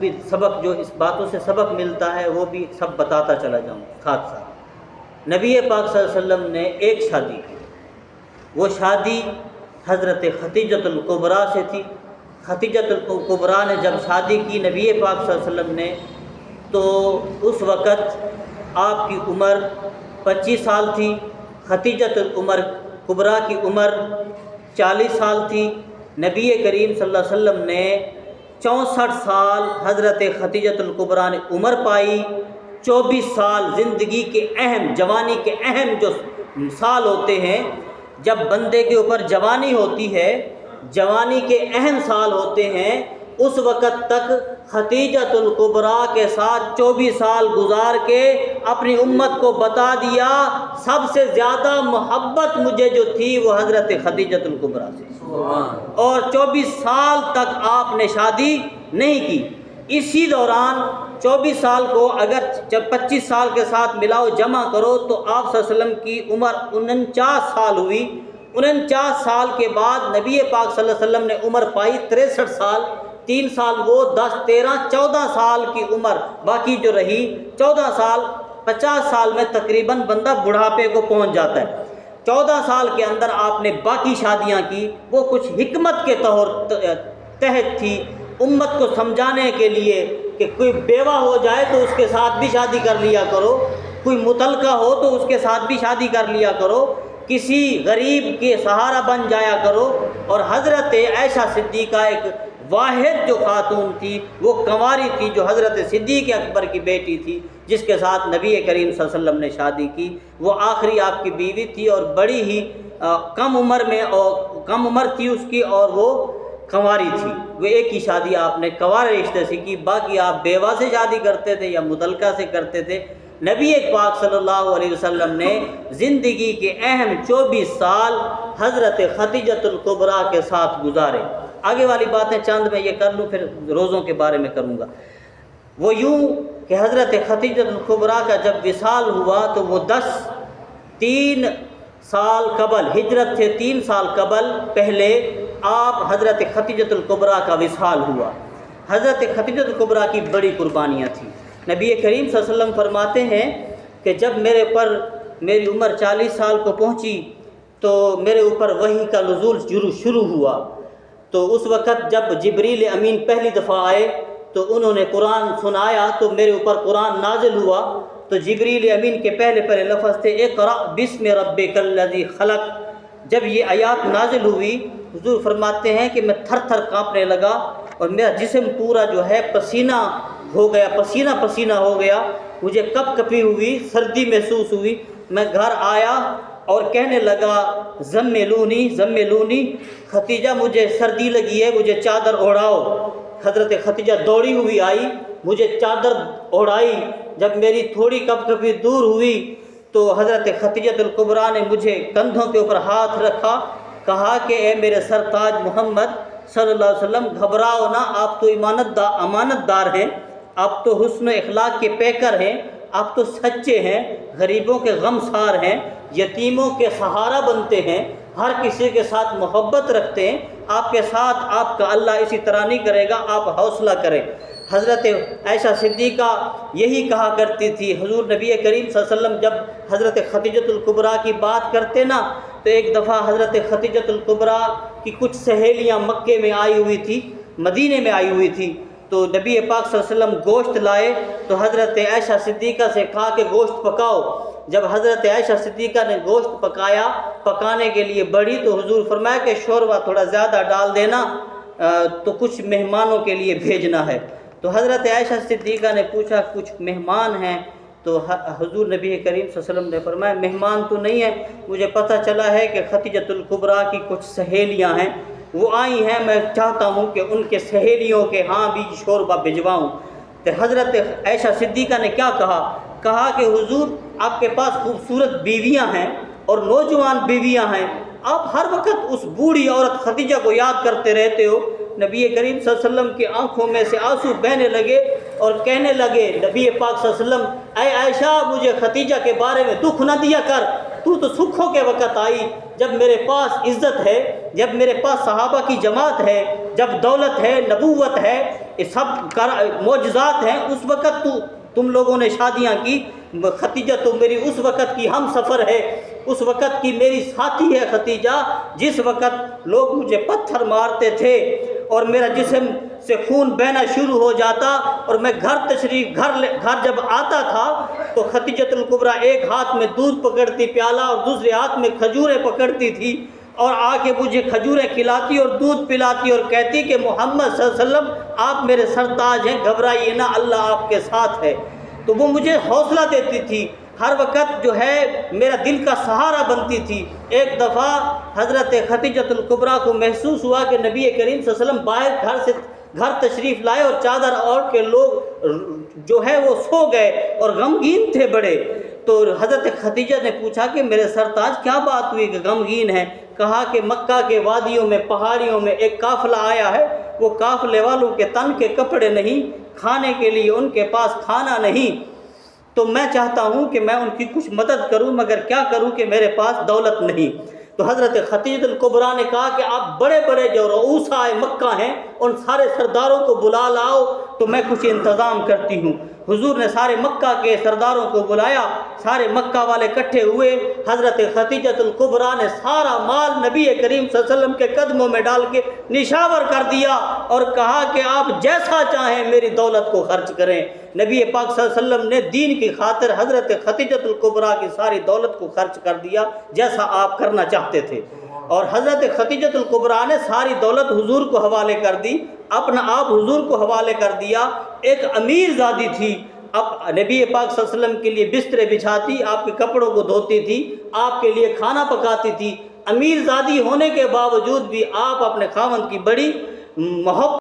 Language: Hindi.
भी सबक जो इस बातों से सबक मिलता है वो भी सब बताता चला जाऊँ साथ साथ। नबी पाक सल्लल्लाहु अलैहि वसल्लम ने एक शादी की, वो शादी हज़रत खतीजतुल कुबरा से थी। खतीजतुल कुबरा ने जब शादी की नबी पाक सल्लल्लाहु अलैहि वसल्लम ने, तो उस वक़्त आपकी उम्र 25 साल थी। खतीजतुल कुबरा की उम्र 40 साल थी। नबी करीम सल्लल्लाहु अलैहि वसल्लम ने 64 साल हज़रत खतीजतुल कुबरा ने उम्र पाई। 24 साल ज़िंदगी के अहम, जवानी के अहम जो साल होते हैं, जब बंदे के ऊपर जवानी होती है, जवानी के अहम साल होते हैं, उस वक़्त तक खतीजतुल कुबरा के साथ 24 साल गुजार के अपनी उम्मत को बता दिया, सबसे ज़्यादा मोहब्बत मुझे जो थी वो हज़रत खतीजतुल कुबरा से। और 24 साल तक आपने शादी नहीं की। इसी दौरान 24 साल को अगर जब 25 साल के साथ मिलाओ, जमा करो, तो आप सल्लल्लाहु अलैहि वसल्लम की उम्र 49 साल हुई। 49 साल के बाद नबी पाक सल्लल्लाहु अलैहि वसल्लम ने उम्र पाई 63 साल। 3 साल वो, 10, 13, 14 साल की उम्र बाकी जो रही 14 साल। 50 साल में तकरीबन बंदा बुढ़ापे को पहुंच जाता है। 14 साल के अंदर आपने बाकी शादियां की, वो कुछ हिकमत के तहत थी, उम्मत को समझाने के लिए कि कोई बेवा हो जाए तो उसके साथ भी शादी कर लिया करो, कोई मुतलका हो तो उसके साथ भी शादी कर लिया करो, किसी गरीब के सहारा बन जाया करो। और हज़रत आयशा सिद्दीक़ा एक वाहिद जो खातून थी, वो कंवारी थी, जो हज़रत सिद्दीक़ अकबर की बेटी थी, जिसके साथ नबी करीम सल्लल्लाहु अलैहि वसल्लम ने शादी की। वो आखिरी आपकी बीवी थी और बड़ी ही कम उम्र में, और कम उम्र थी उसकी, और वो कंवारी थी। वो एक ही शादी आपने कंवारे रिश्ते से की, बाकी आप बेवा से शादी करते थे या मुतलका से करते थे। नबी पाक सल्लल्लाहु अलैहि वसल्लम ने ज़िंदगी के अहम 24 साल हज़रत खतीजतुल कुबरा के साथ गुजारे। आगे वाली बातें चंद मैं ये कर लूँ, फिर रोज़ों के बारे में करूँगा। वो यूँ कि हज़रत खतीजतुल कुबरा का जब विसाल हुआ, तो वो 3 साल कबल हिजरत से 3 साल कबल पहले आप हज़रत खतीजतुल कुबरा का विसाल हुआ। हज़रत खतीजतुल कुबरा की बड़ी कुर्बानियाँ थी। नबी करीम सल्लल्लाहु अलैहि वसल्लम फरमाते हैं कि जब मेरी उम्र 40 साल को पहुँची, तो मेरे ऊपर वही का नुज़ूल शुरू हुआ। तो उस वक़्त जब जिब्रील अमीन पहली दफ़ा आए, तो उन्होंने कुरान सुनाया, तो मेरे ऊपर कुरान नाजिल हुआ। तो जिब्रील अमीन के पहले लफ्ज़ थे, इक़रा बिस्मि रब्बिकल्लज़ी खलक़। जब ये आयत नाजिल हुई, हुज़ूर फरमाते हैं कि मैं थर थर काँपने लगा और मेरा जिस्म पूरा जो है पसीना हो गया, पसीना पसीना हो गया, मुझे कपकपी हुई, सर्दी महसूस हुई। मैं घर आया और कहने लगा, ज़म्मिलूनी ज़म्मिलूनी, खतीजा मुझे सर्दी लगी है, मुझे चादर ओढ़ाओ। हज़रत खतीजा दौड़ी हुई आई, मुझे चादर ओढ़ाई। जब मेरी थोड़ी कपकपी दूर हुई, तो हज़रत खतीजतुल कुबरा ने मुझे कंधों के ऊपर हाथ रखा, कहा कि ए मेरे सरताज मोहम्मद सल्लल्लाहु अलैहि वसल्लम, घबराओ ना, आप तो अमानतदार हैं, आप तो हुस्न इखलाक के पैकर हैं, आप तो सच्चे हैं, गरीबों के गमसार हैं, यतीमों के सहारा बनते हैं, हर किसी के साथ मोहब्बत रखते हैं। आपके साथ आपका अल्लाह इसी तरह नहीं करेगा, आप हौसला करें। हज़रत आयशा सिद्दीक़ा यही कहा करती थी। हुज़ूर नबी करीम सल्लल्लाहु अलैहि वसल्लम जब हज़रत खतीजतुल कुबरा की बात करते ना, तो एक दफ़ा हज़रत खतीजतुल कुबरा की कुछ सहेलियाँ मक्के में आई हुई थी, मदीने में आई हुई थी। तो नबी पाक सल्लल्लाहु अलैहि वसल्लम गोश्त लाए, तो हज़रत आयशा सिद्दीक़ा से कहा कि गोश्त पकाओ। जब हज़रत आयशा सिद्दीक़ा ने गोश्त पकाया, पकाने के लिए बढ़ी, तो हुज़ूर फरमाया कि शोरबा थोड़ा ज़्यादा डाल देना, तो कुछ मेहमानों के लिए भेजना है। तो हज़रत आयशा सिद्दीक़ा ने पूछा, कुछ मेहमान हैं? तो हुज़ूर नबी करीम सल्लल्लाहु अलैहि वसल्लम ने फरमाया, मेहमान तो नहीं है, मुझे पता चला है कि खतीजतुल कुबरा की कुछ सहेलियां हैं, वो आई हैं, मैं चाहता हूँ कि उनके सहेलियों के यहाँ भी शोरबा भिजवाऊँ। तो हज़रत आयशा सिद्दीक़ा ने क्या कहा कि हुज़ूर, आपके पास खूबसूरत बीवियाँ हैं और नौजवान बीवियाँ हैं, आप हर वक्त उस बूढ़ी औरत खतीजा को याद करते रहते हो। नबी करीम सल्लल्लाहु अलैहि वसल्लम की आंखों में से आंसू बहने लगे और कहने लगे, नबी पाक सल्लल्लाहु अलैहि वसल्लम, ऐ आयशा, मुझे खतीजा के बारे में दुख न दिया कर, तू तो सुखों के वक़्त आई, जब मेरे पास इज़्ज़त है, जब मेरे पास सहाबा की जमात है, जब दौलत है, नबूवत है, ये सब मोजज़ात हैं, उस वक़्त तुम लोगों ने शादियाँ की। खतीजा तो मेरी उस वक़्त की हम सफ़र है, उस वक़्त की मेरी साथी है खतीजा, जिस वक़्त लोग मुझे पत्थर मारते थे और मेरा जिस्म से खून बहना शुरू हो जाता और मैं घर जब आता था तो खतीजतुल कुबरा एक हाथ में दूध पकड़ती प्याला और दूसरे हाथ में खजूरें पकड़ती थी और आके मुझे खजूरें खिलाती और दूध पिलाती और कहती कि मोहम्मद सल्लल्लाहु अलैहि वसल्लम आप मेरे सरताज हैं, घबराइए ना, अल्लाह आपके साथ है। तो वो मुझे हौसला देती थी, हर वक़्त जो है मेरा दिल का सहारा बनती थी। एक दफ़ा हज़रत खतीजतुल कुबरा को महसूस हुआ कि नबी करीम सल्लल्लाहु अलैहि वसल्लम बाहर घर तशरीफ़ लाए और चादर ओढ़ के लोग जो है वो सो गए और गमगीन थे बड़े। तो हज़रत खतीजा ने पूछा कि मेरे सरताज क्या बात हुई कि गमगीन है? कहा कि मक्का के वादियों में, पहाड़ियों में एक काफ़िला आया है, वो काफ़िले वालों के तन के कपड़े नहीं, खाने के लिए उनके पास खाना नहीं, तो मैं चाहता हूँ कि मैं उनकी कुछ मदद करूँ, मगर क्या करूँ कि मेरे पास दौलत नहीं। तो हज़रत खतीजतुल कुबरा ने कहा कि आप बड़े बड़े जो रऊसाए मक्का हैं उन सारे सरदारों को बुला लाओ तो मैं कुछ इंतज़ाम करती हूँ। हुजूर ने सारे मक्का के सरदारों को बुलाया, सारे मक्का वाले इकट्ठे हुए। हज़रत खतीजतुल कुबरा ने सारा माल नबी करीम सल्लल्लाहु अलैहि वसल्लम के कदमों में डाल के निशावर कर दिया और कहा कि आप जैसा चाहें मेरी दौलत को खर्च करें। नबी पाक सल्लल्लाहु अलैहि वसल्लम ने दीन की खातिर हज़रत खतीजतुल कुबरा की सारी दौलत को खर्च कर दिया जैसा आप करना चाहते थे। और हज़रत खतीजतुल कुबरा ने सारी दौलत हुजूर को हवाले कर दी, अपना आप हुजूर को हवाले कर दिया। एक अमीर ज़ादी थी, अब नबी पाक सल्लल्लाहु अलैहि वसल्लम के लिए बिस्तरे बिछाती, आपके कपड़ों को धोती थी, आपके लिए खाना पकाती थी। अमीर ज़ादी होने के बावजूद भी आप अपने खावंद की बड़ी मोहब्बत